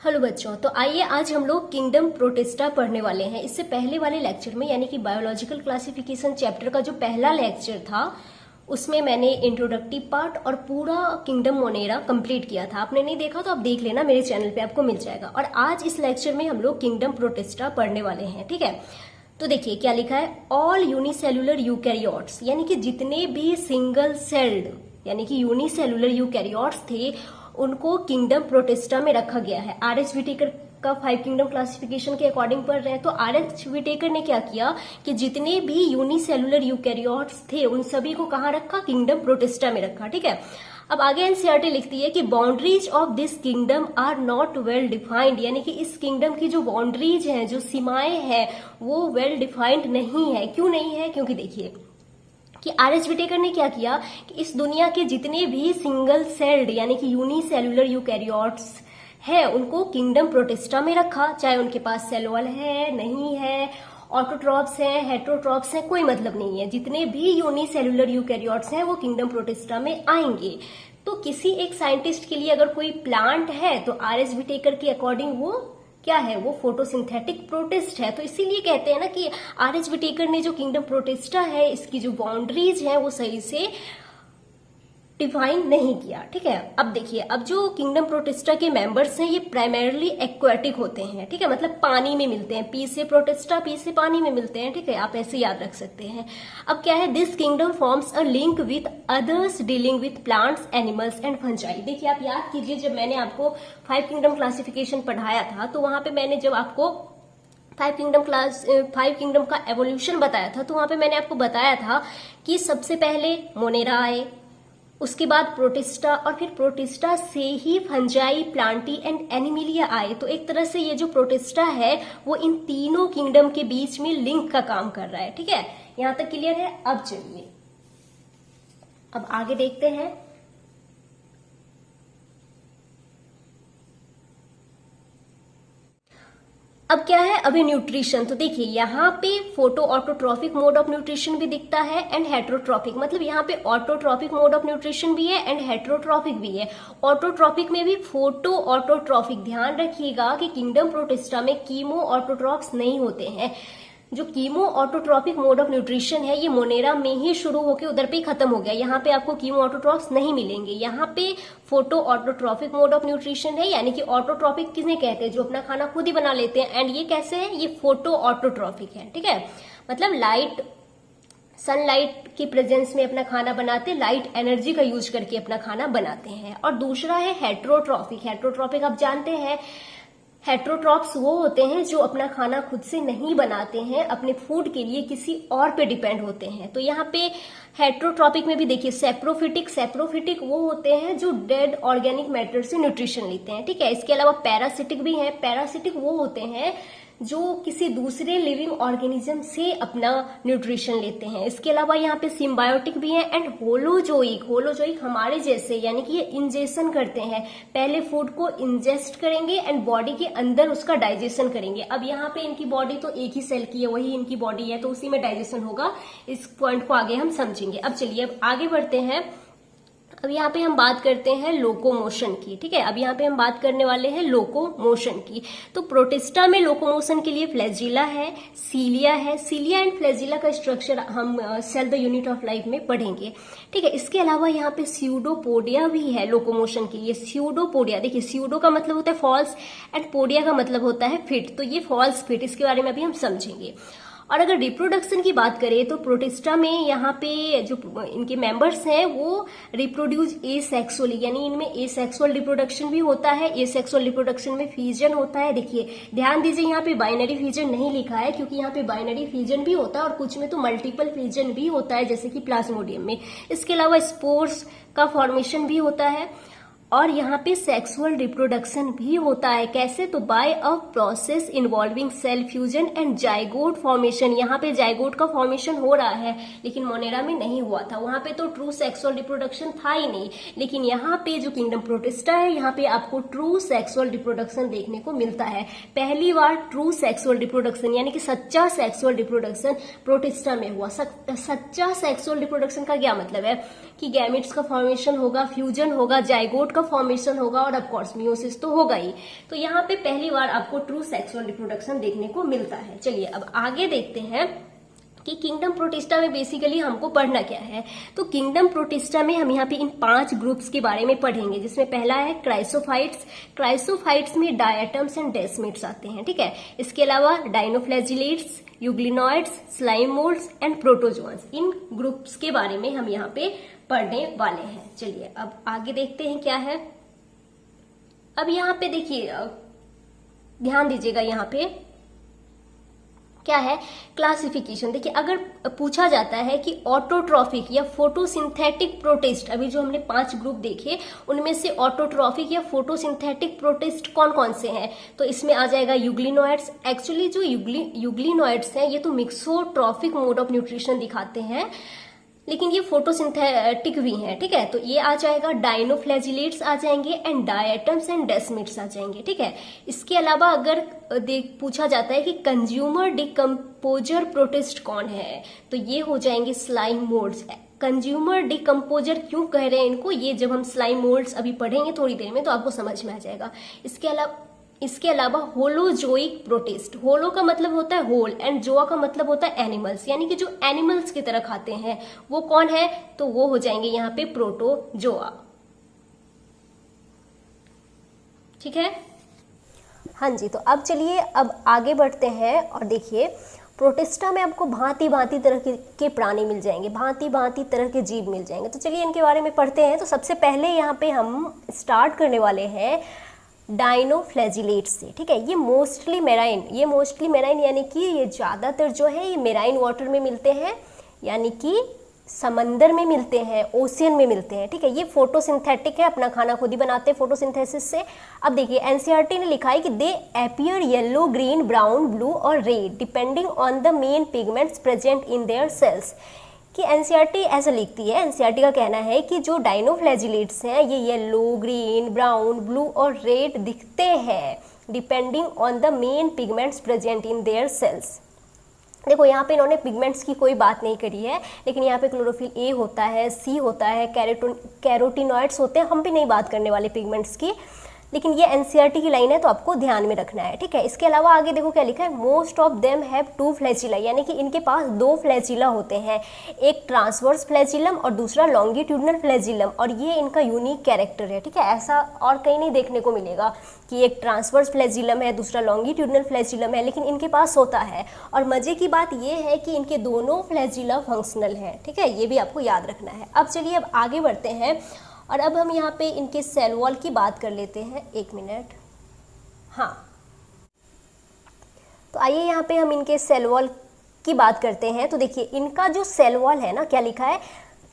Hello बच्चों, तो आइए आज हम लोग किंगडम प्रोटिस्टा पढ़ने वाले हैं। इससे पहले वाले लेक्चर में यानी कि बायोलॉजिकल क्लासिफिकेशन चैप्टर का जो पहला लेक्चर था उसमें मैंने इंट्रोडक्टिव पार्ट और पूरा किंगडम मोनेरा कंप्लीट किया था। आपने नहीं देखा तो आप देख लेना, मेरे चैनल पे आपको मिल जाएगा। और आज इस लेक्चर में हम लोग किंगडम प्रोटिस्टा पढ़ने वाले हैं, ठीक है। तो देखिए क्या लिखा है, ऑल यूनिसेलुलर यूकैरियोट्स यानी कि जितने भी सिंगल सेल्ड यानी कि यूनिसेलुलर यूकैरियोट्स थे उनको किंगडम प्रोटिस्टा में रखा गया है। आर.एच. व्हिटेकर का 5 किंगडम क्लासिफिकेशन के अकॉर्डिंग पढ़ रहे हैं। तो आर.एच. व्हिटेकर ने क्या किया कि जितने भी यूनिसेलुलर यूकैरियोट्स थे उन सभी को कहाँ रखा, किंगडम प्रोटिस्टा में रखा, ठीक है। अब आगे एनसीईआरटी लिखती है कि boundaries of this kingdom are not well defined, यानी कि इस किंगडम की जो बाउंड्रीज हैं, जो सीमाएं हैं, वो वेल डिफाइंड नहीं है। क्यों नहीं है? क्योंकि देखिए कि आर.एच. व्हिटेकर ने क्या किया कि इस दुनिया के जितने भी सिंगल सेल्ड यानी कि यूनिसेलुलर यूकैरियोट्स है उनको किंगडम प्रोटिस्टा में रखा, चाहे उनके पास सेल वॉल है नहीं है, ऑटोट्रॉप्स हैं, हेट्रोट्रॉप्स हैं, कोई मतलब नहीं है। जितने भी यूनिसेलुलर यूकैरियोट्स हैं वो किंगडम प्रोटिस्टा में आएंगे। तो किसी एक साइंटिस्ट के लिए अगर कोई प्लांट है तो आर.एच. व्हिटेकर के अकॉर्डिंग वो क्या है, वो फोटोसिंथेटिक प्रोटिस्ट है। तो इसीलिए कहते हैं ना कि आर.एच. व्हिटेकर ने जो किंगडम प्रोटिस्टा है इसकी जो बाउंड्रीज है वो सही से डिफाइन नहीं किया, ठीक है। अब देखिए, अब जो किंगडम प्रोटिस्टा के मेंबर्स हैं ये प्राइमरली एक्वाटिक होते हैं, ठीक है, मतलब पानी में मिलते हैं। पी से प्रोटिस्टा, पी से पानी में मिलते हैं, ठीक है, आप ऐसे याद रख सकते हैं। अब क्या है, this kingdom forms a link with others dealing with plants, animals and fungi. देखिए आप याद कीजिए, जब मैंने आपको 5 किंगडम क्लासिफिकेशन पढ़ाया था तो वहां पे मैंने जब आपको 5 किंगडम का एवोल्यूशन बताया था तो वहां पे मैंने आपको बताया था कि सबसे पहले मोनेरा आए, उसके बाद प्रोटिस्टा, और फिर प्रोटिस्टा से ही फंजाई, प्लांटी एंड एनिमिलिया आए। तो एक तरह से ये जो प्रोटिस्टा है वो इन तीनों किंगडम के बीच में लिंक का काम कर रहा है, ठीक है। यहां तक क्लियर है? अब चलिए अब आगे देखते हैं। अब क्या है, अभी न्यूट्रिशन। तो देखिए यहाँ पे photo autotrophic mode of nutrition भी दिखता है एंड हेट्रोट्रॉफिक, मतलब यहाँ पे ऑटोट्रॉफिक मोड ऑफ न्यूट्रिशन भी है एंड हेट्रोट्रॉफिक भी है। ऑटोट्रॉफिक में भी फोटो ऑटोट्रॉफिक, ध्यान रखिएगा कि किंगडम प्रोटिस्टा में कीमो ऑटोट्रॉफ्स नहीं होते हैं। जो chemo autotrophic mode of nutrition है ये मोनेरा में ही शुरू होकर उधर पे खत्म हो गया। यहाँ पे आपको कीमो ऑटोट्रॉफ्स नहीं मिलेंगे। यहाँ पे photo autotrophic mode of nutrition है, यानी कि ऑटोट्रॉफिक किसने कहते हैं, जो अपना खाना खुद ही बना लेते हैं। एंड ये कैसे है, ये फोटो ऑटोट्रॉफिक है, ठीक है, मतलब लाइट, सनलाइट की प्रेजेंस में अपना खाना बनाते, लाइट एनर्जी का यूज करके अपना खाना बनाते हैं। और दूसरा है हेट्रोट्रॉफिक। हेट्रोट्रॉफिक आप जानते हैं, हेट्रोट्रॉप्स वो होते हैं जो अपना खाना खुद से नहीं बनाते हैं, अपने फूड के लिए किसी और पे डिपेंड होते हैं। तो यहाँ पे हेट्रोट्रॉपिक में भी देखिए सेप्रोफिटिक वो होते हैं जो डेड ऑर्गेनिक मैटर से न्यूट्रिशन लेते हैं, ठीक है। इसके अलावा पैरासिटिक भी है। पैरासिटिक वो होते हैं जो किसी दूसरे लिविंग ऑर्गेनिज्म से अपना न्यूट्रिशन लेते हैं। इसके अलावा यहाँ पे सिम्बायोटिक भी है एंड होलोजोइक हमारे जैसे, यानी कि ये इंजेशन करते हैं, पहले फूड को इंजेस्ट करेंगे एंड बॉडी के अंदर उसका डाइजेशन करेंगे। अब यहाँ पे इनकी बॉडी तो एक ही सेल की है, वही इनकी बॉडी है, तो उसी में डाइजेशन होगा। इस पॉइंट को आगे हम समझेंगे। अब चलिए अब आगे बढ़ते हैं। अब यहाँ पे हम बात करते हैं लोकोमोशन की, ठीक है। अब यहाँ पे हम बात करने वाले हैं लोकोमोशन की। तो प्रोटिस्टा में लोकोमोशन के लिए फ्लैजिला है, सीलिया है। सीलिया एंड फ्लैजिला का स्ट्रक्चर हम cell the unit of life में पढ़ेंगे, ठीक है। इसके अलावा यहाँ पे स्यूडोपोडिया भी है लोकोमोशन के लिए। स्यूडोपोडिया, देखिए स्यूडो का मतलब होता है फॉल्स एंड पोडिया का मतलब होता है फिट। तो ये फॉल्स फिट, इसके बारे में अभी हम समझेंगे। और अगर रिप्रोडक्शन की बात करें तो प्रोटिस्टा में यहाँ पे जो इनके मेंबर्स हैं वो रिप्रोड्यूस एसेक्सुअली, यानी इनमें एसेक्सुअल रिप्रोडक्शन भी होता है। एसेक्सुअल रिप्रोडक्शन में फ्यूजन होता है। देखिए ध्यान दीजिए, यहाँ पे बाइनरी फ्यूजन नहीं लिखा है क्योंकि यहाँ पे बाइनरी फ्यूजन भी होता है और कुछ में तो मल्टीपल फ्यूजन भी होता है, जैसे कि प्लाज्मोडियम में। इसके अलावा स्पोर्स का फॉर्मेशन भी होता है और यहाँ पे सेक्सुअल रिप्रोडक्शन भी होता है। कैसे? तो by a process involving cell fusion and zygote formation. यहाँ पे जाइगोट का फॉर्मेशन हो रहा है, लेकिन मोनेरा में नहीं हुआ था। वहां पे तो ट्रू सेक्सुअल रिप्रोडक्शन था ही नहीं, लेकिन यहाँ पे जो किंगडम प्रोटिस्टा है यहाँ पे आपको ट्रू सेक्सुअल रिप्रोडक्शन देखने को मिलता है। पहली बार ट्रू सेक्सुअल रिप्रोडक्शन यानी कि सच्चा सेक्सुअल रिप्रोडक्शन प्रोटिस्टा में हुआ। सच्चा सेक्सुअल रिप्रोडक्शन का क्या मतलब है कि गैमेट्स का फॉर्मेशन होगा, फ्यूजन होगा, जाइगोट का फॉर्मेशन होगा और ऑफकोर्स मियोसिस तो होगा ही। तो यहाँ पे पहली बार आपको ट्रू सेक्सुअल रिप्रोडक्शन देखने को मिलता है। चलिए अब आगे देखते हैं कि किंगडम प्रोटिस्टा में बेसिकली हमको पढ़ना क्या है। तो किंगडम प्रोटिस्टा में हम यहाँ पे इन 5 ग्रुप्स के बारे में पढ़ेंगे, जिसमें पहला है क्राइसोफाइट्स। क्राइसोफाइट्स में डायटम्स एंड डेस्मिड्स आते हैं, ठीक है। इसके अलावा dinoflagellates, euglenoids, slime moulds and protozoans, इन ग्रुप्स के बारे में हम यहाँ पे पढ़ने वाले हैं। चलिए अब आगे देखते हैं क्या है। अब यहाँ पे देखिए, ध्यान दीजिएगा, यहाँ पे क्या है क्लासिफिकेशन। देखिए अगर पूछा जाता है कि ऑटोट्रॉफिक या फोटोसिंथेटिक प्रोटिस्ट, अभी जो हमने 5 ग्रुप देखे उनमें से ऑटोट्रॉफिक या फोटोसिंथेटिक प्रोटिस्ट कौन कौन से हैं, तो इसमें आ जाएगा यूग्लिनॉइड्स। एक्चुअली जो यूग्लिनॉइड्स हैं ये तो मिक्सोट्रॉफिक मोड ऑफ न्यूट्रिशन दिखाते हैं, लेकिन ये फोटोसिंथेटिक भी हैं, ठीक है। तो ये आ जाएगा, डाइनोफ्लैजिलेट्स आ जाएंगे एंड डायटम्स एंड डेस्मिड्स आ जाएंगे, ठीक है। इसके अलावा अगर पूछा जाता है कि कंज्यूमर डिकम्पोजर प्रोटिस्ट कौन है, तो ये हो जाएंगे स्लाइम मोल्ड्स। कंज्यूमर डिकम्पोजर क्यों कह रहे हैं इनको, ये जब हम स्लाइम मोल्ड्स अभी पढ़ेंगे थोड़ी देर में तो आपको समझ में आ जाएगा। इसके अलावा होलोजोइक प्रोटिस्ट, होलो का मतलब होता है होल एंड जोआ का मतलब होता है एनिमल्स, यानी कि जो एनिमल्स की तरह खाते हैं वो कौन है, तो वो हो जाएंगे यहाँ पे प्रोटोजोआ, ठीक है। हाँ जी, तो अब चलिए अब आगे बढ़ते हैं और देखिए प्रोटिस्टा में आपको भांति भांति तरह के प्राणी मिल जाएंगे, भांति भांति तरह के जीव मिल जाएंगे। तो चलिए इनके बारे में पढ़ते हैं। तो सबसे पहले यहाँ पे हम स्टार्ट करने वाले हैं डाइनोफ्लैजिलेट्स से, ठीक है। ये मोस्टली मेराइन यानी कि ये ज़्यादातर जो है ये मेराइन वाटर में मिलते हैं, यानी कि समंदर में मिलते हैं, ओशियन में मिलते हैं, ठीक है। ये फोटोसिंथेटिक है, अपना खाना खुद ही बनाते हैं फोटोसिंथेसिस से। अब देखिए एनसीईआरटी ने लिखा है कि they appear yellow, green, brown, blue और red depending on the main pigments present in their cells. कि एनसीईआरटी ऐसा लिखती है, एनसीईआरटी का कहना है कि जो डाइनोफ्लैजिलेट्स हैं ये येलो, ग्रीन, ब्राउन, ब्लू और रेड दिखते हैं depending on the main pigments present in their cells. देखो यहाँ पे इन्होंने पिगमेंट्स की कोई बात नहीं करी है, लेकिन यहाँ पे क्लोरोफिल ए होता है, सी होता है, कैरोटीनॉइड्स होते हैं, हम भी नहीं बात करने वाले पिगमेंट्स की, लेकिन ये एनसीईआरटी की लाइन है तो आपको ध्यान में रखना है, ठीक है। इसके अलावा आगे देखो क्या लिखा है, मोस्ट ऑफ देम हैव 2 फ्लैचिला, यानी कि इनके पास 2 फ्लैचिला होते हैं, एक ट्रांसवर्स फ्लैचिलम और दूसरा लॉन्गिट्यूडनल फ्लैचिलम, और ये इनका यूनिक कैरेक्टर है, ठीक है। ऐसा और कहीं नहीं देखने को मिलेगा कि एक ट्रांसवर्स फ्लैचिलम है दूसरा लॉन्गिट्यूडनल फ्लैचिलम है, लेकिन इनके पास होता है। और मजे की बात ये है कि इनके दोनों फ्लैचिला फंक्शनल है, ठीक है, ये भी आपको याद रखना है। अब चलिए अब आगे बढ़ते हैं और अब हम यहाँ पे इनके सेल वॉल की बात कर लेते हैं। 1 मिनट, हाँ, तो आइए यहाँ पे हम इनके सेल वॉल की बात करते हैं। तो देखिए इनका जो सेल वॉल है ना, क्या लिखा है,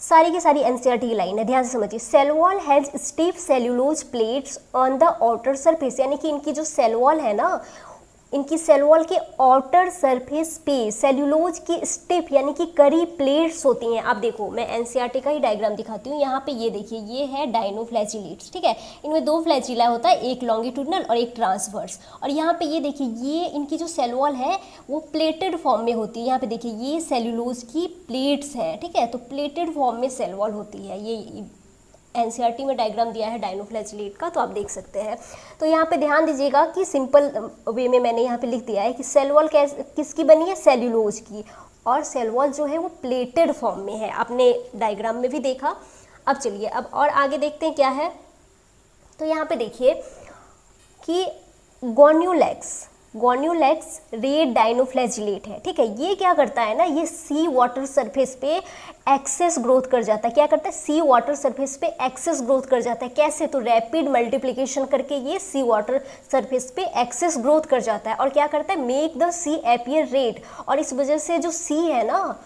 सारी की सारी एनसीईआरटी की लाइन है, ध्यान से समझिए। Cell wall has stiff cellulose plates on the outer surface, यानी कि इनकी जो सेल वॉल है ना, इनकी सेल वॉल के आउटर सरफेस पे सेल्यूलोज की स्टिफ यानी कि करी प्लेट्स होती हैं। आप देखो मैं एनसीईआरटी का ही डायग्राम दिखाती हूँ। यहाँ पे ये देखिए, ये है डाइनोफ्लैजिलेट्स, ठीक है। इनमें 2 फ्लैचिला होता है, एक लॉन्गिट्यूडनल और एक ट्रांसवर्स। और यहाँ पे ये देखिए, ये इनकी जो सेल वॉल है वो प्लेटेड फॉर्म में होती है। यहाँ पे देखिए ये सेल्यूलोज की प्लेट्स हैं, ठीक है, तो प्लेटेड फॉर्म में सेल वॉल होती है। ये एनसीईआरटी में डायग्राम दिया है डाइनोफ्लैजिलेट का, तो आप देख सकते हैं। तो यहाँ पे ध्यान दीजिएगा कि सिंपल वे में मैंने यहाँ पे लिख दिया है कि सेल वॉल किसकी बनी है, सेल्यूलोज की, और सेल वॉल जो है वो प्लेटेड फॉर्म में है, आपने डायग्राम में भी देखा। अब चलिए अब और आगे देखते हैं क्या है। तो यहाँ पे देखिए कि गोन्यूलेक्स रेड डाइनोफ्लैजिलेट है, ठीक है। ये क्या करता है ना, ये सी वाटर सरफेस पे एक्सेस ग्रोथ कर जाता है। क्या करता है, सी वाटर सरफेस पे एक्सेस ग्रोथ कर जाता है। कैसे, तो रैपिड मल्टीप्लिकेशन करके ये सी वाटर सरफेस पे एक्सेस ग्रोथ कर जाता है। और क्या करता है, make the sea appear red, और इस वजह से जो सी है ना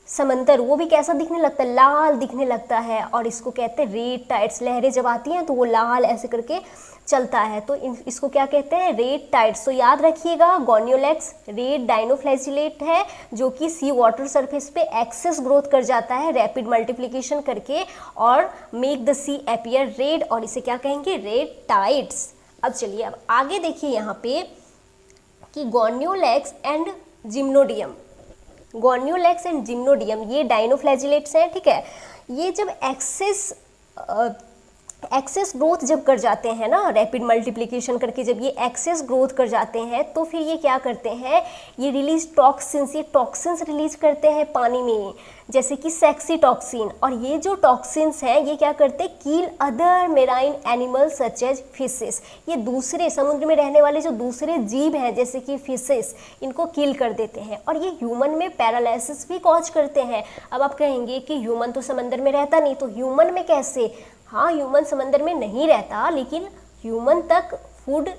समंदर, वो भी कैसा दिखने लगता है, लाल दिखने लगता है। और इसको कहते हैं रेड टाइड्स, लहरें जब आती हैं तो वो लाल ऐसे करके चलता है, तो इसको क्या कहते हैं, रेड टाइड्स। तो याद रखिएगा, गोन्यूलेक्स रेड डाइनोफ्लैजिलेट है जो कि सी वाटर सरफेस पे एक्सेस ग्रोथ कर जाता है रैपिड मल्टीप्लिकेशन करके, और make the sea appear red, और इसे क्या कहेंगे, रेड टाइड्स। अब चलिए अब आगे देखिए यहाँ पे कि गोन्यूलेक्स एंड जिम्नोडियम, ये डाइनोफ्लैजिलेट्स हैं, ठीक है। ये जब एक्सेस एक्सेस ग्रोथ जब कर जाते हैं ना, रैपिड मल्टीप्लिकेशन करके जब ये एक्सेस ग्रोथ कर जाते हैं तो फिर ये क्या करते हैं, ये रिलीज टॉक्सिन्स, ये टॉक्सिन्स रिलीज करते हैं पानी में, जैसे कि सेक्सी टॉक्सिन। और ये जो टॉक्सिन्स हैं ये क्या करते हैं, kill other marine animals such as fishes, ये दूसरे समुद्र में रहने वाले जो दूसरे जीव हैं जैसे कि फिशेस, इनको किल कर देते हैं। और ये ह्यूमन में पैरालिसिस भी कॉज करते हैं। अब आप कहेंगे कि ह्यूमन तो समंदर में रहता नहीं, तो ह्यूमन में कैसे? हाँ, ह्यूमन समंदर में नहीं रहता, लेकिन ह्यूमन तक फूड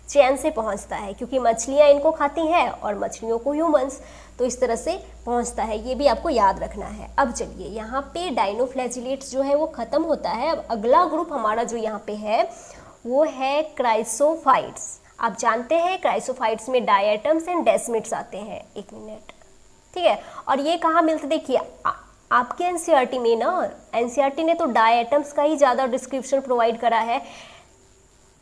चैन से पहुंचता है, क्योंकि मछलियाँ इनको खाती हैं और मछलियों को ह्यूमंस, तो इस तरह से पहुंचता है, ये भी आपको याद रखना है। अब चलिए यहाँ पे डाइनोफ्लैजिलेट्स जो है वो ख़त्म होता है। अब अगला ग्रुप हमारा जो यहाँ पे है वो है क्राइसोफाइट्स। आप जानते हैं क्राइसोफाइट्स में डायटम्स एंड डेस्मिड्स आते हैं। एक मिनट, ठीक है। और ये कहाँ मिलते, देखिए आपके एनसीईआरटी में ना, एनसीईआरटी ने तो डायटम्स का ही ज़्यादा डिस्क्रिप्शन प्रोवाइड करा है,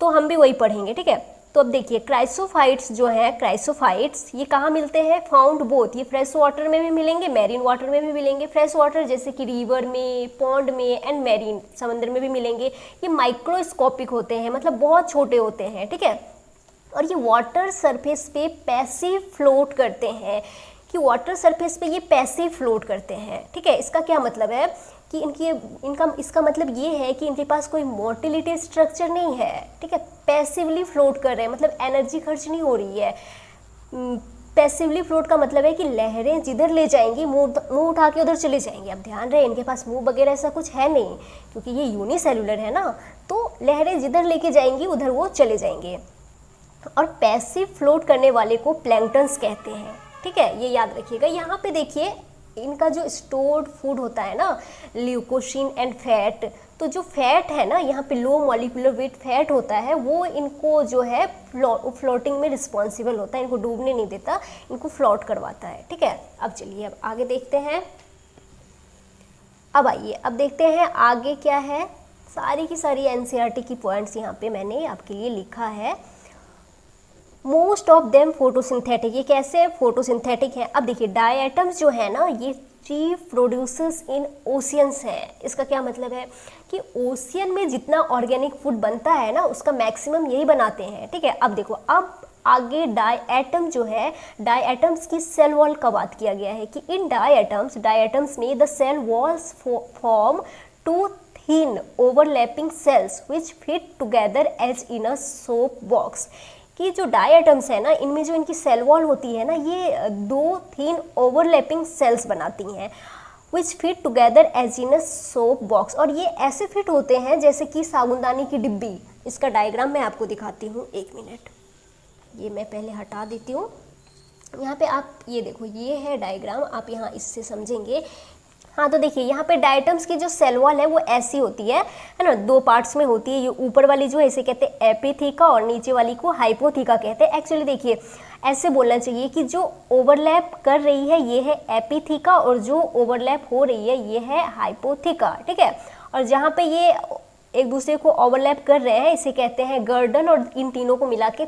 तो हम भी वही पढ़ेंगे, ठीक है। तो अब देखिए क्राइसोफाइट्स जो है, क्राइसोफाइट्स ये कहाँ मिलते हैं, फाउंड बोथ, ये फ्रेश वाटर में भी मिलेंगे, मैरीन वाटर में भी मिलेंगे। फ्रेश वाटर जैसे कि रिवर में, पॉन्ड में, एंड मैरीन समंदर में भी मिलेंगे। ये माइक्रोस्कोपिक होते हैं, मतलब बहुत छोटे होते हैं, ठीक है। और ये वाटर सरफेस पे पैसिव फ्लोट करते हैं, कि वाटर सरफेस पे ये पैसिव फ्लोट करते हैं, ठीक है। इसका क्या मतलब है कि इसका मतलब ये है कि इनके पास कोई मोटिलिटी स्ट्रक्चर नहीं है, ठीक है। पैसिवली फ्लोट कर रहे हैं, मतलब एनर्जी खर्च नहीं हो रही है। पैसिवली फ्लोट का मतलब है कि लहरें जिधर ले जाएंगी, मुंह उठा के उधर चले जाएंगे। अब ध्यान रहे, इनके पास मुंह वगैरह ऐसा कुछ है नहीं, क्योंकि ये यूनिसेलुलर है ना, तो लहरें जिधर लेके जाएंगी उधर वो चले जाएंगे। और पैसिव फ्लोट करने वाले को प्लैंक्टन्स कहते हैं, ठीक है, ये याद रखिएगा। यहाँ पे देखिए इनका जो स्टोर्ड फूड होता है ना, ल्यूकोसिन एंड फैट, तो जो फैट है ना यहाँ पे लो मॉलिक्यूलर वेट फैट होता है, वो इनको जो है फ्लोटिंग में रिस्पॉन्सिबल होता है, इनको डूबने नहीं देता, इनको फ्लोट करवाता है, ठीक है। अब चलिए अब आगे देखते हैं। अब आइए अब देखते हैं आगे क्या है। सारी की सारी एनसीईआरटी की पॉइंट्स यहाँ पे मैंने आपके लिए लिखा है। मोस्ट ऑफ देम फोटोसिंथेटिक, ये कैसे फोटोसिंथेटिक है? अब देखिए डायटम्स जो है ना, ये चीफ प्रोड्यूसर्स इन ओशियंस हैं। इसका क्या मतलब है कि ओशियन में जितना ऑर्गेनिक फूड बनता है ना, उसका मैक्सिमम यही बनाते हैं, ठीक है। अब देखो, अब आगे डायटम जो है, डायटम्स की सेल वॉल का बात किया गया है कि इन डायटम्स में the cell walls form two thin overlapping cells which fit together as in a soap box, कि जो डायटम्स है ना, इनमें जो इनकी सेल वॉल होती है ना, ये दो थिन ओवरलैपिंग सेल्स बनाती हैं, which fit together as in a soap box. और ये ऐसे फिट होते हैं जैसे कि साबुनदानी की डिब्बी। इसका डायग्राम मैं आपको दिखाती हूँ, एक मिनट, ये मैं पहले हटा देती हूँ। यहाँ पे आप ये देखो, ये है डायग्राम, आप यहाँ इससे समझेंगे। हाँ, तो देखिए यहाँ पे डायटम्स की जो सेल वॉल है वो ऐसी होती है ना, दो पार्ट्स में होती है। ये ऊपर वाली जो है इसे कहते हैं एपिथीका और नीचे वाली को हाइपोथीका कहते हैं। एक्चुअली देखिए ऐसे बोलना चाहिए कि जो ओवरलैप कर रही है ये है एपिथीका और जो ओवरलैप हो रही है ये है हाइपोथीका, ठीक है। और जहाँ पे ये एक दूसरे को ओवरलैप कर रहे हैं इसे कहते हैं गर्डन, और इन तीनों को मिला के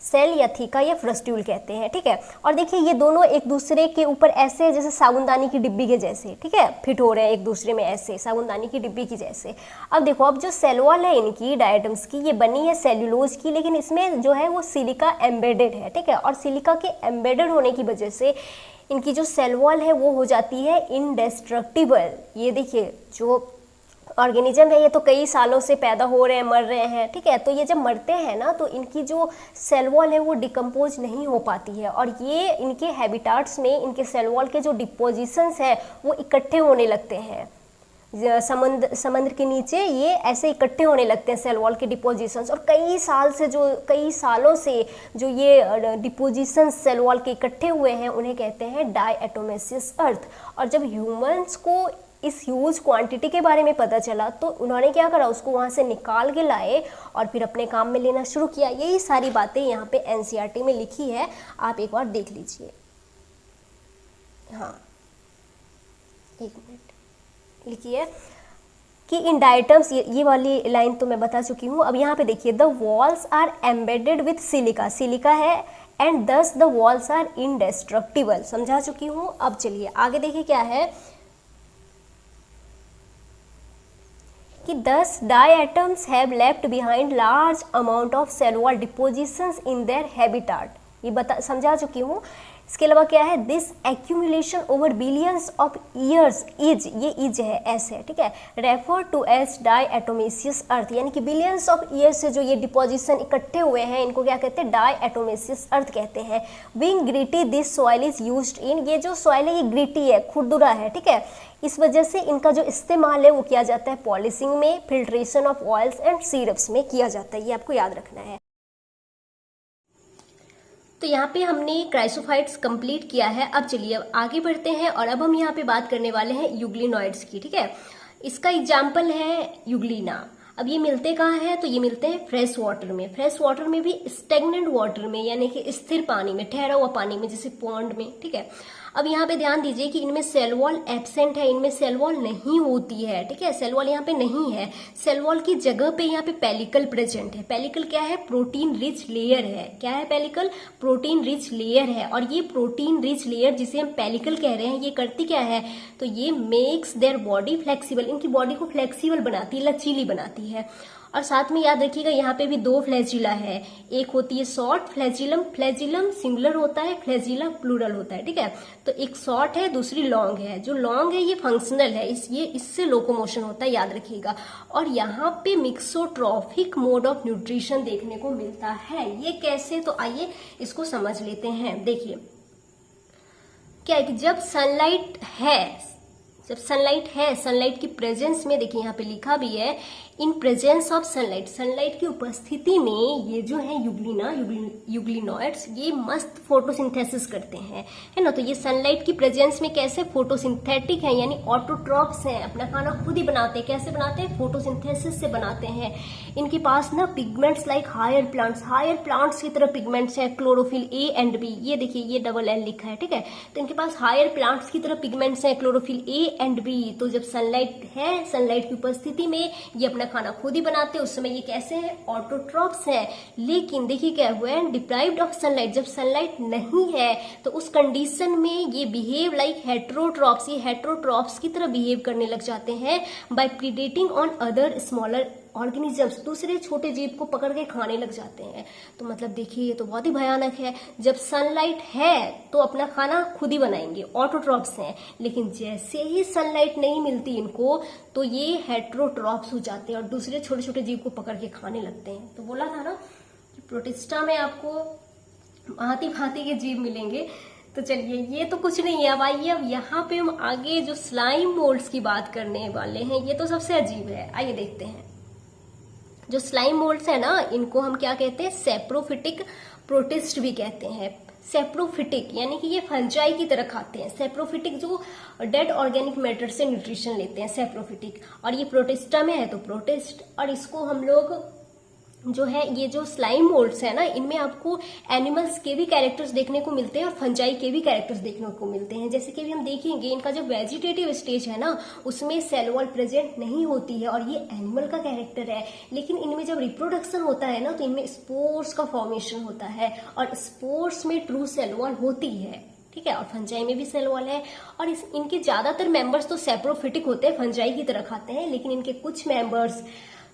सेल या थीका या फ्रस्ट्यूल कहते हैं, ठीक है। और देखिए ये दोनों एक दूसरे के ऊपर ऐसे जैसे साबुनदानी की डिब्बी के जैसे, ठीक है, फिट हो रहे हैं एक दूसरे में ऐसे साबुनदानी की डिब्बी की जैसे। अब देखो, अब जो सेल वॉल है इनकी डायटम्स की, ये बनी है सेल्यूलोज की, लेकिन इसमें जो है वो सिलिका एम्बेडेड है, ठीक है। और सिलिका के एम्बेडेड होने की वजह से इनकी जो सेल वॉल है वो हो जाती है इनडेस्ट्रक्टिबल। ये देखिए जो ऑर्गेनिज्म है ये तो कई सालों से पैदा हो रहे हैं, मर रहे हैं, ठीक है। तो ये जब मरते हैं ना, तो इनकी जो सेल वॉल है वो डिकम्पोज नहीं हो पाती है, और ये इनके हैबिटाट्स में इनके सेल वॉल के जो डिपोजिशंस हैं वो इकट्ठे होने लगते हैं। समंदर के नीचे ये ऐसे इकट्ठे होने लगते हैं सेल वॉल के डिपोजिशंस, और कई सालों से जो ये डिपोजिशंस सेल वॉल के इकट्ठे हुए हैं उन्हें कहते हैं डायटोमेसिस अर्थ। और जब ह्यूमंस को इस ह्यूज क्वांटिटी के बारे में पता चला तो उन्होंने क्या करा, उसको वहाँ से निकाल के लाए और फिर अपने काम में लेना शुरू किया। यही सारी बातें यहाँ पे एनसीईआरटी में लिखी है, आप एक बार देख लीजिए। हाँ, एक मिनट लिखिए कि इन डायटम्स, ये वाली लाइन तो मैं बता चुकी हूँ। अब यहाँ पे देखिए, the walls are embedded with silica, silica है, and thus the walls are indestructible, समझा चुकी हूँ। अब चलिए आगे देखिए क्या है कि 10 diatoms have left behind large amount of cell wall depositions in their habitat. ये समझा चुकी हूँ। इसके अलावा क्या है, this accumulation over billions of years is, ये इज है, एस है, ठीक है, refer to as diatomaceous earth, यानी कि बिलियंस ऑफ ईयर्स से जो ये डिपोजिशन इकट्ठे हुए हैं इनको क्या कहते हैं, डायटोमेसियस अर्थ कहते हैं। Being gritty this soil is used in, ये जो सॉइल है ये ग्रिटी है, खुरदुरा है, ठीक है, इस वजह से इनका जो इस्तेमाल है वो किया जाता है पॉलिशिंग में, filtration of oils and syrups में किया जाता है, ये आपको याद रखना है। तो यहाँ पे हमने क्राइसोफाइट्स कंप्लीट किया है। अब चलिए अब आगे बढ़ते हैं और अब हम यहाँ पे बात करने वाले हैं यूग्लिनॉइड्स की, ठीक है। इसका एग्जाम्पल है यूग्लिना। अब ये मिलते कहाँ हैं, तो ये मिलते हैं फ्रेश वाटर में। फ्रेश वाटर में भी स्टेगनेंट वाटर में, यानी कि स्थिर पानी में, ठहरा हुआ पानी में, जैसे पॉन्ड में, ठीक है। अब यहाँ पे ध्यान दीजिए कि इनमें सेल वॉल एब्सेंट है, इनमें सेल वॉल नहीं होती है, ठीक है, सेल वॉल यहाँ पे नहीं है। सेल वॉल की जगह पे यहाँ पे पेलिकल प्रेजेंट है। पेलिकल क्या है, प्रोटीन रिच लेयर है। क्या है पेलिकल, प्रोटीन रिच लेयर है। और ये प्रोटीन रिच लेयर जिसे हम पेलिकल कह रहे हैं, ये करती क्या है, तो ये मेक्स देयर बॉडी फ्लेक्सिबल, इनकी बॉडी को फ्लेक्सिबल बनाती है, लचीली बनाती है। और साथ में याद रखिएगा यहाँ पे भी दो फ्लैजिला है, एक होती है शॉर्ट फ्लैजिलम, फ्लैजिलम सिंगुलर होता है, फ्लैजिला प्लूरल होता है, ठीक है। तो एक शॉर्ट है, दूसरी लॉन्ग है। जो लॉन्ग है ये फंक्शनल है, ये इससे लोकोमोशन होता है, याद रखिएगा। और यहाँ पे मिक्सोट्रॉफिक मोड ऑफ न्यूट्रिशन देखने को मिलता है। ये कैसे, तो आइए इसको समझ लेते हैं। देखिए क्या है कि जब सनलाइट है, सनलाइट की प्रेजेंस में, देखिए यहाँ पे लिखा भी है, in presence of sunlight, sunlight की उपस्थिति में ये जो है यूग्लिनॉइड्स ये मस्त फोटोसिंथेसिस करते हैं, है ना। तो ये सनलाइट की प्रेजेंस में कैसे फोटोसिंथेटिक है, यानी ऑटोट्रॉप्स हैं, अपना खाना खुद ही बनाते हैं। कैसे बनाते हैं, फोटोसिंथेसिस से बनाते हैं। इनके पास ना पिगमेंट्स लाइक हायर प्लांट्स की तरह पिगमेंट्स हैं, क्लोरोफिल ए एंड बी, ये देखिए ये डबल एल लिखा है, ठीक है। तो इनके पास हायर प्लांट्स की तरह पिगमेंट्स हैं, क्लोरोफिल ए एंड बी। तो जब सनलाइट है, सनलाइट की उपस्थिति में ये अपना खाना खुद ही बनाते हैं। उस समय ये कैसे हैं, ऑटोट्रॉप्स हैं। लेकिन देखिए क्या हुआ है, डिप्राइव्ड ऑफ सनलाइट, जब सनलाइट नहीं है तो उस कंडीशन में ये बिहेव लाइक हेट्रोट्रॉप्स, ये हेट्रोट्रॉप्स की तरह बिहेव करने लग जाते हैं by predating on other smaller organisms, दूसरे छोटे जीव को पकड़ के खाने लग जाते हैं। तो मतलब देखिए ये तो बहुत ही भयानक है। जब सनलाइट है तो अपना खाना खुद ही बनाएंगे, ऑटोट्रॉप्स हैं। लेकिन जैसे ही सनलाइट नहीं मिलती इनको तो ये हेट्रोट्रॉप्स हो जाते हैं और दूसरे छोटे छोटे जीव को पकड़ के खाने लगते हैं। तो बोला था ना कि प्रोटिस्टा में आपको भांति भांति के जीव मिलेंगे। तो चलिए ये तो कुछ नहीं है। अब आइए अब यहाँ पे हम आगे जो स्लाइम मोल्ड्स की बात करने वाले हैं, ये तो सबसे अजीब है। आइए देखते हैं। जो स्लाइम मोल्ड्स है ना, इनको हम क्या कहते हैं, सेप्रोफिटिक प्रोटिस्ट भी कहते हैं। सेप्रोफिटिक यानी कि ये फंजाई की तरह खाते हैं। सेप्रोफिटिक जो डेड ऑर्गेनिक मैटर से न्यूट्रिशन लेते हैं, सेप्रोफिटिक। और ये प्रोटिस्टा में है तो प्रोटिस्ट। और इसको हम लोग जो है, ये जो स्लाइम मोल्ड्स है ना, इनमें आपको एनिमल्स के भी कैरेक्टर्स देखने को मिलते हैं और फंजाई के भी कैरेक्टर्स देखने को मिलते हैं। जैसे कि अभी हम देखेंगे इनका जो वेजिटेटिव स्टेज है ना, उसमें सेल वॉल प्रेजेंट नहीं होती है और ये एनिमल का कैरेक्टर है। लेकिन इनमें जब रिप्रोडक्शन होता है ना, तो इनमें स्पोर्स का फॉर्मेशन होता है और स्पोर्स में ट्रू सेल वॉल होती है, ठीक है। और फंजाई में भी सेल वॉल है। और इनके ज्यादातर मेंबर्स तो सेप्रोफिटिक होते हैं, फंजाई की तरह खाते हैं। लेकिन इनके कुछ मेंबर्स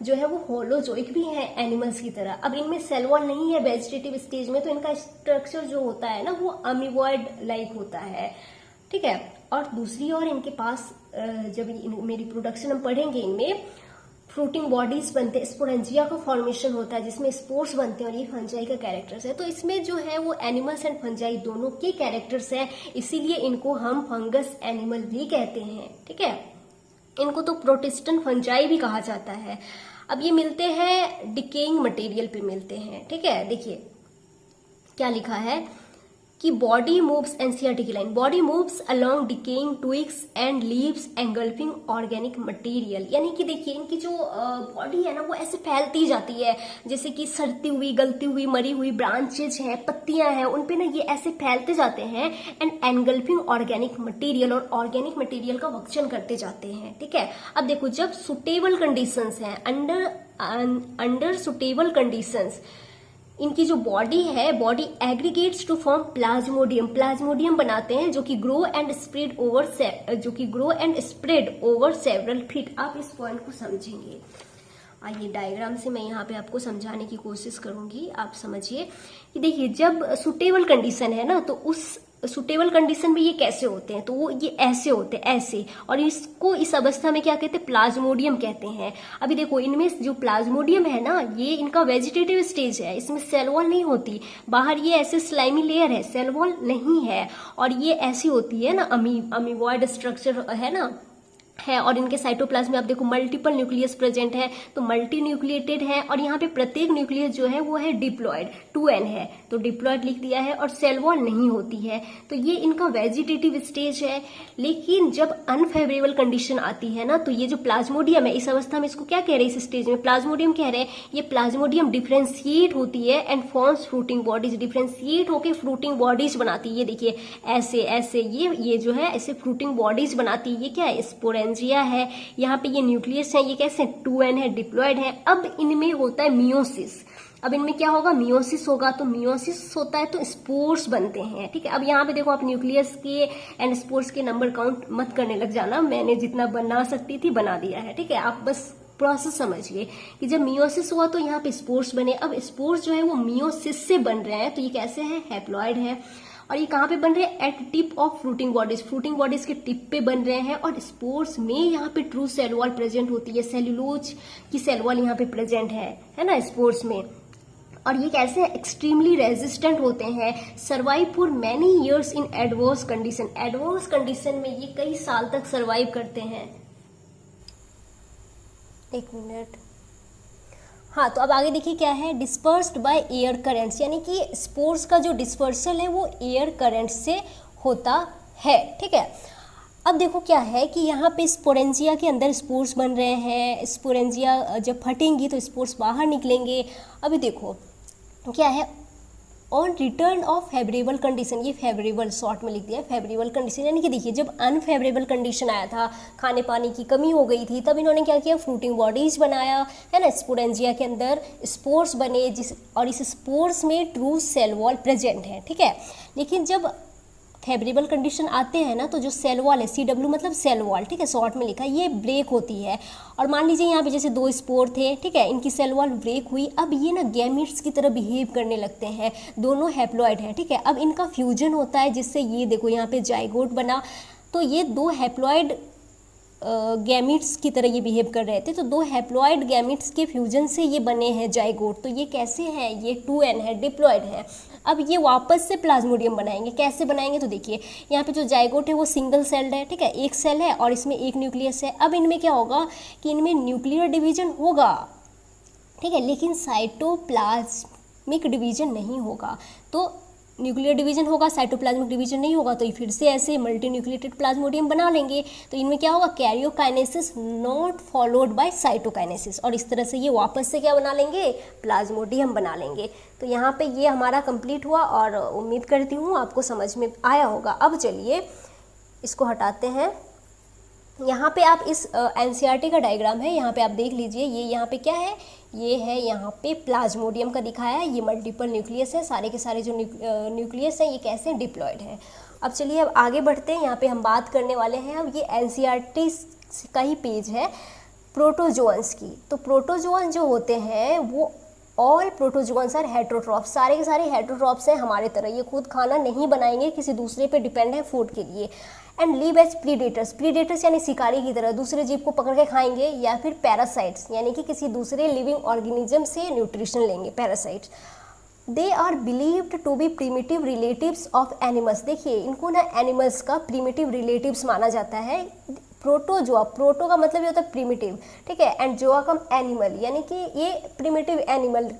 जो है वो होलोजोइक भी है, एनिमल्स की तरह। अब इनमें सेल वॉल नहीं है वेजिटेटिव स्टेज में, तो इनका स्ट्रक्चर जो होता है ना, वो अमीबॉइड लाइक होता है, ठीक है। और दूसरी ओर इनके पास जब मेरी प्रोडक्शन हम पढ़ेंगे, इनमें फ्रूटिंग बॉडीज बनते हैं, स्पोरेंजिया का फॉर्मेशन होता है जिसमें स्पोर्स बनते हैं और ये फंजाई का कैरेक्टर्स है। तो इसमें जो है वो एनिमल्स एंड फंजाई दोनों के कैरेक्टर्स हैं, इसीलिए इनको हम फंगस एनिमल भी कहते हैं, ठीक है। इनको तो प्रोटिस्टन फंजाई भी कहा जाता है। अब ये मिलते हैं डिकेइंग मटेरियल पे मिलते हैं, ठीक है। देखिए क्या लिखा है कि बॉडी मूव्स, एनसीईआरटी की line, body moves along decaying twigs and leaves engulfing organic material. यानी कि देखिए इनकी जो बॉडी है ना, वो ऐसे फैलती जाती है, जैसे कि सड़ती हुई, गलती हुई, मरी हुई ब्रांचेज हैं, पत्तियां हैं, उनपे ना ये ऐसे फैलते जाते हैं एंड एंगल्फिंग ऑर्गेनिक मटेरियल, और ऑर्गेनिक मटेरियल का भक्षण करते जाते हैं, ठीक है। अब देखो जब सुटेबल कंडीशंस हैं, अंडर सुटेबल कंडीशंस इनकी जो बॉडी है, body aggregates to form plasmodium, plasmodium बनाते हैं जो कि grow and spread over several feet. आप इस पॉइंट को समझेंगे। आइए डायग्राम से मैं यहाँ पे आपको समझाने की कोशिश करूंगी, आप समझिए कि देखिए जब सुटेबल कंडीशन है ना, तो उस सुटेबल कंडीशन में ये कैसे होते हैं, तो वो ये ऐसे होते हैं, ऐसे, और इसको इस अवस्था में क्या कहते हैं, प्लाज्मोडियम कहते हैं। अभी देखो इनमें जो प्लाज्मोडियम है ना, ये इनका वेजिटेटिव स्टेज है, इसमें सेल वॉल नहीं होती, बाहर ये ऐसे स्लाइमी लेयर है, सेल वॉल नहीं है, और ये ऐसी होती है ना, अमीबॉइड स्ट्रक्चर है ना है, और इनके साइटोप्लाज्म में आप देखो मल्टीपल न्यूक्लियस प्रेजेंट है, तो मल्टी न्यूक्लिएटेड है, और यहाँ पे प्रत्येक न्यूक्लियस जो है वो है डिप्लॉयड, 2n है, तो डिप्लॉयड लिख दिया है, और सेल वॉल नहीं होती है, तो ये इनका वेजिटेटिव स्टेज है। लेकिन जब अनफेवरेबल कंडीशन आती है ना, तो ये जो प्लाज्मोडियम है, इस अवस्था में इसको क्या कह रहे हैं, इस स्टेज में प्लाज्मोडियम कह रहे हैं, ये प्लाज्मोडियम डिफ्रेंशिएट होती है and forms fruiting bodies, differentiate होकर फ्रूटिंग बॉडीज बनाती है। ये देखिए ऐसे ऐसे ये जो है ऐसे फ्रूटिंग बॉडीज बनाती है। ये क्या है, स्पोरेंजिया है, यहाँ पे ये न्यूक्लियस है, ये कैसे 2n है, डिप्लॉयड है। अब इनमें होता है मियोसिस, अब इनमें क्या होगा, मियोसिस होगा, तो मियोसिस होता है तो स्पोर्स बनते हैं, ठीक है। अब यहाँ पे देखो आप न्यूक्लियस के एंड स्पोर्स के नंबर काउंट मत करने लग जाना, मैंने जितना बना सकती थी बना दिया है, ठीक है। आप बस प्रोसेस समझिए कि जब मियोसिस हुआ तो यहाँ पे स्पोर्स बने। अब स्पोर्स जो है वो मियोसिस से बन रहे हैं, तो ये कैसे है, हैप्लॉयड है, और ये कहाँ पे बन रहे हैं, at tip of fruiting bodies, fruiting bodies के टिप पे बन रहे हैं, और स्पोर्स में यहाँ पे ट्रू सेल वॉल प्रेजेंट होती है, सेल्यूलोज की सेल वॉल यहाँ पे प्रेजेंट है ना स्पोर्स में। और ये कैसे एक्सट्रीमली रेजिस्टेंट होते हैं, survive for many years in adverse condition, adverse condition में ये कई साल तक सर्वाइव करते हैं। एक मिनट, हाँ, तो अब आगे देखिए क्या है, डिस्पर्स्ड बाय एयर करेंट्स, यानी कि स्पोर्स का जो डिस्पर्सल है वो एयर करंट से होता है, ठीक है। अब देखो क्या है कि यहाँ पे स्पोरेंजिया के अंदर स्पोर्स बन रहे हैं, स्पोरेंजिया जब फटेंगी तो स्पोर्स बाहर निकलेंगे। अभी देखो क्या है, on return of favourable condition, ये फेवरेबल शॉर्ट में लिख दिया है, फेवरेबल कंडीशन, यानी कि देखिए जब अनफेवरेबल कंडीशन आया था, खाने पानी की कमी हो गई थी, तब इन्होंने क्या किया, फ्रूटिंग बॉडीज बनाया, है ना, स्पोरेंजिया के अंदर स्पोर्स बने, और इस स्पोर्स में ट्रू सेल वॉल प्रेजेंट है, ठीक है। लेकिन जब फेवरेबल कंडीशन आते हैं ना, तो जो सेल वॉल है, CW मतलब सेल वॉल, ठीक है, शॉर्ट में लिखा है, ये ब्रेक होती है। और मान लीजिए यहाँ पे जैसे 2 स्पोर थे, ठीक है, इनकी सेल वॉल ब्रेक हुई, अब ये ना गैमीट्स की तरह बिहेव करने लगते हैं, दोनों हैप्लॉइड हैं, ठीक है। अब इनका फ्यूजन होता है, जिससे ये देखो यहाँ पे जाइगोट बना, तो ये 2 हैप्लॉइड गैमिट्स की तरह ये बिहेव कर रहे थे, तो 2 हैप्लॉइड गैमिट्स के फ्यूजन से ये बने हैं जाइगोट। तो ये कैसे हैं, ये 2n है, डिप्लॉइड है। अब ये वापस से प्लाज्मोडियम बनाएंगे, कैसे बनाएंगे, तो देखिए यहाँ पे जो जाइगोट है वो सिंगल सेल्ड है, ठीक है, एक सेल है और इसमें एक न्यूक्लियस है। अब इनमें क्या होगा कि इनमें न्यूक्लियर डिवीजन होगा, ठीक है, लेकिन साइटोप्लाज्मिक डिवीजन नहीं होगा। तो न्यूक्लियर डिवीजन होगा, साइटोप्लाज्मिक डिवीजन नहीं होगा, तो ये फिर से ऐसे मल्टी न्यूक्लिएटेड प्लाज्मोडियम बना लेंगे। तो इनमें क्या होगा, karyokinesis not followed by cytokinesis, और इस तरह से ये वापस से क्या बना लेंगे, प्लाज्मोडियम बना लेंगे। तो यहाँ पे ये हमारा कंप्लीट हुआ, और उम्मीद करती हूँ आपको समझ में आया होगा। अब चलिए इसको हटाते हैं। यहाँ पे आप इस NCERT का डायग्राम है, यहाँ पे आप देख लीजिए, ये यहाँ पे क्या है, ये है यहाँ पे प्लाज्मोडियम का दिखाया है, ये मल्टीपल न्यूक्लियस है, सारे के सारे जो न्यूक्लियस हैं ये कैसे डिप्लॉयड हैं। अब चलिए अब आगे बढ़ते हैं, यहाँ पे हम बात करने वाले हैं, अब ये NCERT का ही पेज है प्रोटोजोअन्स की। तो प्रोटोजोअन जो होते हैं वो ऑल प्रोटोजोअन्स आर हेट्रोट्रॉफ, सारे के सारे हेट्रोट्रॉफ्स हैं हमारे तरह, ये खुद खाना नहीं बनाएंगे, किसी दूसरे पे डिपेंड है फूड के लिए। And live as predators, predators यानी शिकारी की तरह दूसरे जीव को पकड़ के खाएंगे, या फिर पैरासाइट्स यानी कि किसी दूसरे लिविंग ऑर्गेनिज्म से न्यूट्रिशन लेंगे, parasites. They are believed to be primitive relatives of animals, देखिए इनको ना एनिमल्स का प्रीमिटिव रिलेटिव्स माना जाता है। प्रोटोजोआ, प्रोटो का मतलब ये होता है प्रीमिटिव, ठीक है, एंड जोआ कम एनिमल, यानी कि ये प्रीमिटिव एनिमल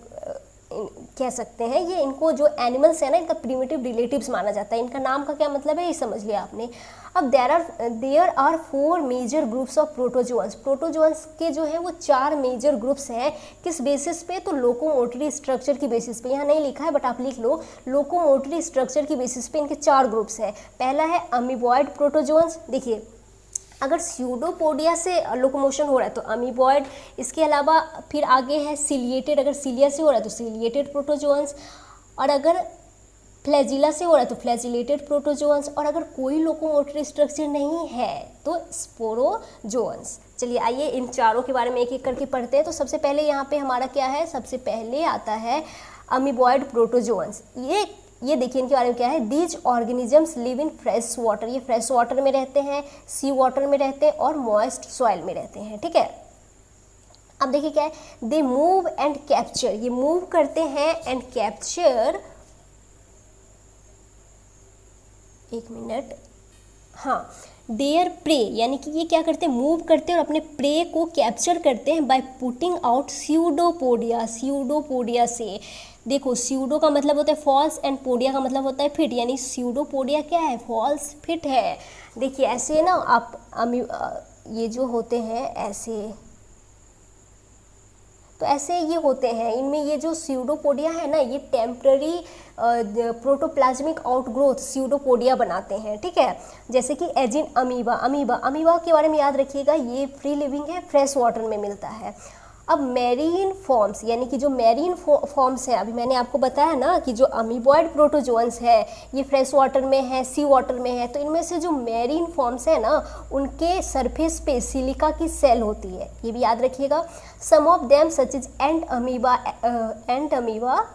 कह सकते हैं, ये इनको जो एनिमल्स है ना इनका प्रीमिटिव रिलेटिव्स माना जाता है। इनका नाम का क्या मतलब है ये समझ लिया आपने। अब there are 4 major groups of protozoans, protozoans के जो है वो 4 मेजर ग्रुप्स हैं, किस बेसिस पे, तो लोकोमोटरी स्ट्रक्चर की बेसिस पे, यहाँ नहीं लिखा है बट आप लिख लो, लोकोमोटरी स्ट्रक्चर की बेसिस पे इनके 4 ग्रुप्स हैं। पहला है अमीबॉइड प्रोटोजोअन्स, देखिए अगर स्यूडोपोडिया से लोकोमोशन हो रहा है तो अमीबॉयड, इसके अलावा फिर आगे है सिलिएटेड, अगर सिलिया से हो रहा है तो सिलिएटेड प्रोटोजोअन्स, और अगर फ्लैजिला से हो रहा है तो फ्लैजिलेटेड प्रोटोजोअन्स, और अगर कोई लोकोमोटरी स्ट्रक्चर नहीं है तो स्पोरोजोअन्स। चलिए आइए इन चारों के बारे में एक एक करके पढ़ते हैं। तो सबसे पहले यहाँ पे हमारा क्या है, सबसे पहले आता है अमीबॉयड प्रोटोजोअन्स। ये देखिए इनके बारे में क्या है, these organisms live in fresh water, ये फ्रेश वाटर में रहते हैं, सी वाटर में रहते हैं और मॉइस्ट सॉइल में रहते हैं, ठीक है। अब देखिए क्या है, दे मूव एंड कैप्चर, ये मूव करते हैं एंड कैप्चर, एक मिनट, हाँ, देयर प्रे, यानी कि ये क्या करते हैं, मूव करते हैं और अपने प्रे को कैप्चर करते हैं by putting out pseudopodia, pseudopodia से। देखो स्यूडो का मतलब होता है फॉल्स एंड पोडिया का मतलब होता है फिट, यानी स्यूडोपोडिया क्या है, फॉल्स फिट है। देखिए ऐसे ना आप ये जो होते हैं ऐसे, तो ऐसे ये होते हैं, इनमें ये जो स्यूडोपोडिया है ना, ये टेम्पररी प्रोटोप्लाज्मिक आउटग्रोथ स्यूडोपोडिया बनाते हैं, ठीक है। जैसे कि एजिन अमीबा के बारे में याद रखिएगा, ये फ्री लिविंग है, फ्रेश वाटर में मिलता है। अब मैरीन फॉर्म्स, यानी कि जो मैरीन फॉर्म्स हैं, अभी मैंने आपको बताया ना कि जो अमीबॉयड प्रोटोजोअन्स है ये फ्रेश वाटर में है, सी वाटर में है, तो इनमें से जो मैरीन फॉर्म्स है ना, उनके सरफेस पे सिलिका की सेल होती है, ये भी याद रखिएगा। Some of them such is entamoeba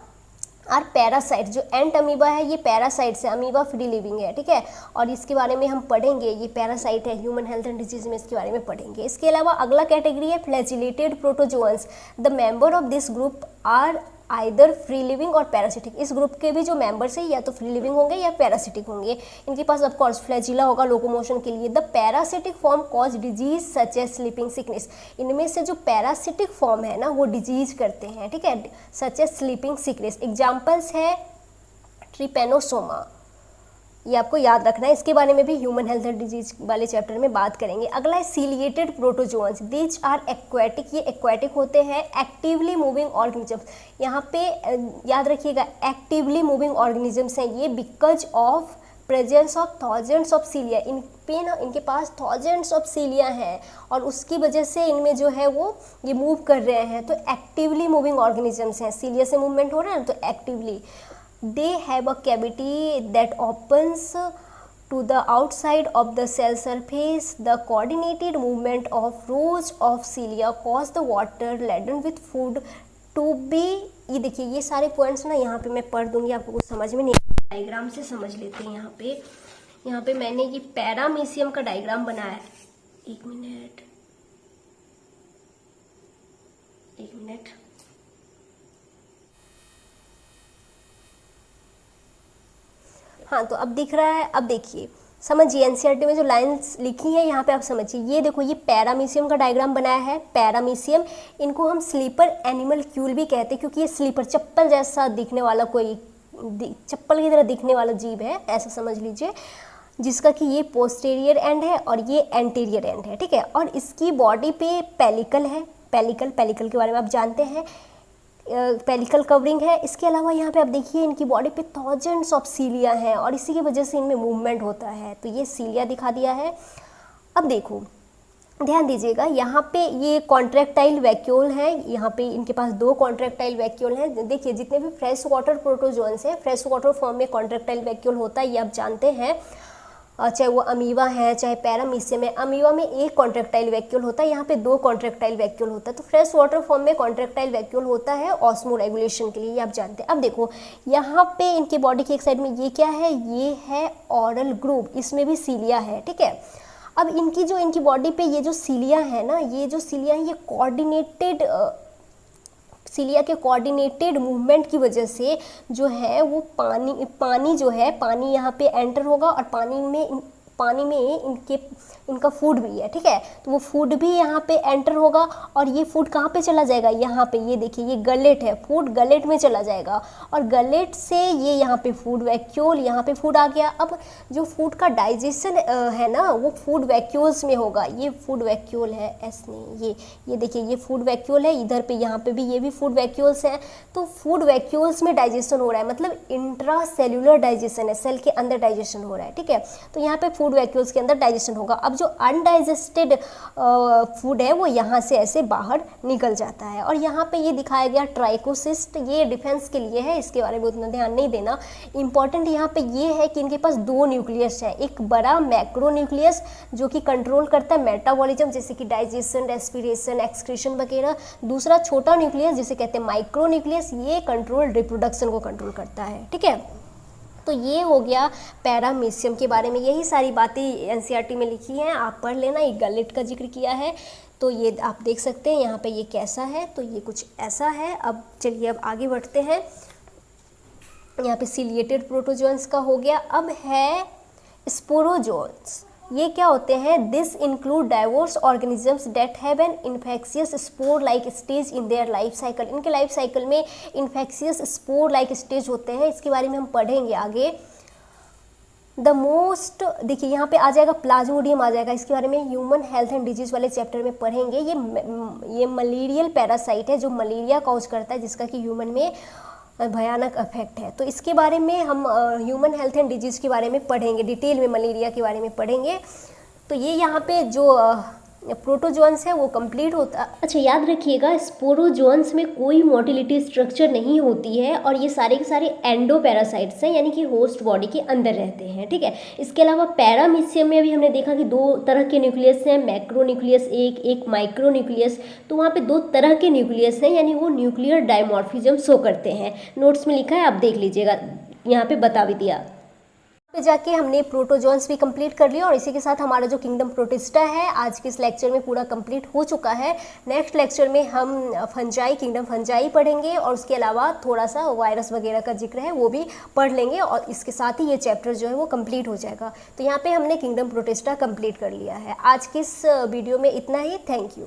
और पैरासाइट, जो एंट अमीबा है ये पैरासाइट है, अमीबा फ्री लिविंग है, ठीक है। और इसके बारे में हम पढ़ेंगे, ये पैरासाइट है, ह्यूमन हेल्थ एंड डिजीज में इसके बारे में पढ़ेंगे। इसके अलावा अगला कैटेगरी है flagellated protozoans, the member of this group are either free living और पैरासिटिक। इस ग्रुप के भी जो मेंबर्स हैं या तो फ्री लिविंग होंगे या पैरासिटिक होंगे। इनके पास ऑफ कोर्स फ्लैजिला होगा लोकोमोशन के लिए। The parasitic form cause disease such as sleeping sickness, इनमें से जो पैरासिटिक फॉर्म है ना वो डिजीज करते हैं, ठीक है, such as sleeping sickness. Examples है ट्रिपेनोसोमा, ये आपको याद रखना है, इसके बारे में भी ह्यूमन हेल्थ एंड डिजीज वाले चैप्टर में बात करेंगे। अगला है ciliated protozoans, these are aquatic, ये एक्वेटिक होते हैं, एक्टिवली मूविंग ऑर्गेनिजम्स। यहाँ पे याद रखिएगा एक्टिवली मूविंग ऑर्गेनिजम्स हैं ये, because of presence of thousands of cilia, इन पे ना इनके पास थाउजेंड्स ऑफ सीलिया हैं और उसकी वजह से इनमें जो है वो ये मूव कर रहे हैं, तो एक्टिवली मूविंग ऑर्गेनिजम्स हैं। सीलिया से मूवमेंट हो रहा है ना, तो actively. They have a cavity that opens to the outside of the cell surface. The coordinated movement of rows of cilia cause the water laden with food to be, ये देखिए ये सारे पॉइंट्स ना यहाँ पे मैं पढ़ दूंगी, आपको कुछ समझ में नहीं, डायग्राम से समझ लेते हैं। यहाँ पे मैंने ये पैरामीशियम का डायग्राम बनाया है, एक मिनट। हाँ तो अब दिख रहा है, अब देखिए समझिए एनसीईआरटी में जो लाइंस लिखी हैं यहाँ पे आप समझिए। ये देखो ये पैरामीशियम का डायग्राम बनाया है। पैरामीशियम, इनको हम स्लीपर एनिमलक्यूल भी कहते हैं क्योंकि ये स्लीपर चप्पल जैसा दिखने वाला, कोई चप्पल की तरह दिखने वाला जीव है, ऐसा समझ लीजिए, जिसका कि ये पोस्टेरियर एंड है और ये एंटीरियर एंड है, ठीक है। और इसकी बॉडी पे पेलिकल है, पेलिकल के बारे में आप जानते हैं, पेलिकल कवरिंग है। इसके अलावा यहाँ पे आप देखिए इनकी बॉडी पे थाउजेंड्स ऑफ सीलिया हैं और इसी की वजह से इनमें मूवमेंट होता है, तो ये सीलिया दिखा दिया है। अब देखो ध्यान दीजिएगा, यहाँ पे ये कॉन्ट्रैक्टाइल वैक्यूल हैं, यहाँ पे इनके पास 2 कॉन्ट्रैक्टाइल वैक्यूल हैं। देखिए जितने भी फ्रेश वाटर प्रोटोजोन्स हैं, फ्रेश वाटर फॉर्म में कॉन्ट्रैक्टाइल वैक्यूल होता है, ये आप जानते हैं, चाहे वो अमीबा है चाहे पैरामीशियम है। अमीबा में 1 कॉन्ट्रैक्टाइल वैक्यूल होता है, यहाँ पे 2 कॉन्ट्रैक्टाइल वैक्यूल होता है। तो फ्रेश वाटर फॉर्म में कॉन्ट्रैक्टाइल वैक्यूल होता है ऑस्मो रेगुलेशन के लिए, ये आप जानते हैं। अब देखो यहाँ पे इनके बॉडी की एक साइड में ये क्या है, ये है ऑरल ग्रूव, इसमें भी सीलिया है, ठीक है। अब इनकी बॉडी पे ये जो सीलिया है ना, ये जो सीलिया है ये कोऑर्डिनेटेड, सीलिया के कोऑर्डिनेटेड मूवमेंट की वजह से जो है वो पानी जो है, पानी यहाँ पे एंटर होगा और पानी में इनका फूड भी है, ठीक है। तो वो फूड भी यहाँ पे एंटर होगा और ये फूड कहाँ पे चला जाएगा, यहाँ पे ये देखिए ये गलेट है, फूड गलेट में चला जाएगा और गलेट से ये यहाँ पे फूड वैक्यूल, यहाँ पे फूड आ गया। अब जो फूड का डाइजेशन है ना वो फूड वैक्यूल्स में होगा, ये फूड वैक्यूल है, ये देखिए ये फूड वैक्यूल है, इधर पे यहाँ पे भी ये भी फूड वैक्यूल्स हैं। तो फूड वैक्यूल्स में डाइजेशन हो रहा है, मतलब इंट्रा सेल्यूलर डाइजेशन है, सेल के अंदर डाइजेशन हो रहा है, ठीक है। तो यहाँ पे फूड वैक्यूल्स के अंदर डाइजेशन होगा। अब जो अनडाइजेस्टेड फूड है वो यहाँ से ऐसे बाहर निकल जाता है। और यहाँ पे ये दिखाया गया ट्राइकोसिस्ट, ये डिफेंस के लिए है, इसके बारे में उतना ध्यान नहीं देना। इंपॉर्टेंट यहाँ पे ये है कि इनके पास दो न्यूक्लियस है, एक बड़ा मैक्रो न्यूक्लियस जो कि कंट्रोल करता है मेटाबॉलिज्म जैसे कि डाइजेशन, रेस्पिरेशन, एक्सक्रीशन वगैरह, दूसरा छोटा न्यूक्लियस जिसे कहते हैं माइक्रो न्यूक्लियस, ये कंट्रोल रिप्रोडक्शन को कंट्रोल करता है। ठीक है, तो ये हो गया पैरामीशियम के बारे में। यही सारी बातें एनसीईआरटी में लिखी हैं, आप पढ़ लेना। ये गैलेट का जिक्र किया है तो ये आप देख सकते हैं यहाँ पे ये कैसा है, तो ये कुछ ऐसा है। अब चलिए अब आगे बढ़ते हैं। यहाँ पे सिलिएटेड प्रोटोजोन्स का हो गया। अब है स्पोरोजोन्स। ये क्या होते हैं? This include diverse organisms that have an infectious spore like stage in their life cycle. इनके लाइफ साइकिल में इन्फेक्शियस स्पोर लाइक स्टेज होते हैं, इसके बारे में हम पढ़ेंगे आगे। द मोस्ट, देखिए यहाँ पे आ जाएगा प्लाज्मोडियम आ जाएगा, इसके बारे में ह्यूमन हेल्थ एंड डिजीज वाले चैप्टर में पढ़ेंगे। ये मलेरियल पैरासाइट है जो मलेरिया कॉज करता है, जिसका कि ह्यूमन में भयानक इफेक्ट है। तो इसके बारे में हम ह्यूमन हेल्थ एंड डिजीज़ के बारे में पढ़ेंगे, डिटेल में मलेरिया के बारे में पढ़ेंगे। तो ये यहाँ पे जो प्रोटोजोन्स है वो कंप्लीट होता। अच्छा, याद रखिएगा स्पोरोजोन्स में कोई मोटिलिटी स्ट्रक्चर नहीं होती है और ये सारे के सारे एंडोपैरासाइट्स हैं, यानी कि होस्ट बॉडी के अंदर रहते हैं। ठीक है, इसके अलावा पैरामीशियम में अभी हमने देखा कि दो तरह के न्यूक्लियस हैं, मैक्रो न्यूक्लियस एक माइक्रो न्यूक्लियस। तो वहाँ पे दो तरह के न्यूक्लियस हैं, यानी वो न्यूक्लियर डायमॉर्फिज्म शो करते हैं। नोट्स में लिखा है, आप देख लीजिएगा, यहाँ पे बता भी दिया। पे जाके हमने प्रोटोजोन्स भी कंप्लीट कर लिया और इसी के साथ हमारा जो किंगडम प्रोटिस्टा है आज के इस लेक्चर में पूरा कंप्लीट हो चुका है। नेक्स्ट लेक्चर में हम फंजाई, किंगडम फंजाई पढ़ेंगे और उसके अलावा थोड़ा सा वायरस वगैरह का जिक्र है वो भी पढ़ लेंगे और इसके साथ ही ये चैप्टर जो है वो कंप्लीट हो जाएगा। तो यहाँ पे हमने किंगडम प्रोटिस्टा कंप्लीट कर लिया है। आज की इस वीडियो में इतना ही। Thank you.